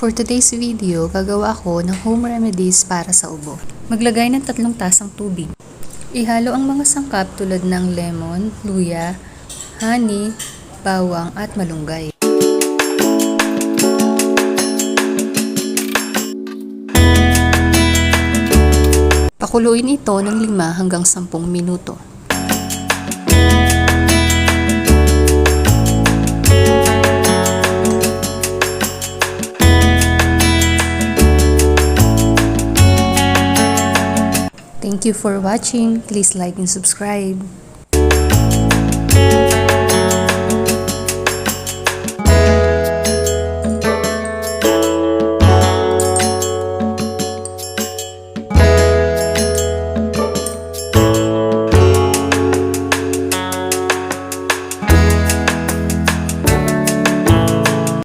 For today's video, gagawa ako ng home remedies para sa ubo. Maglagay ng 3 tasang tubig. Ihalo ang mga sangkap tulad ng lemon, luya, honey, bawang at malunggay. Pakuluin ito ng 5 hanggang 10 minuto. Thank you for watching. Please like and subscribe.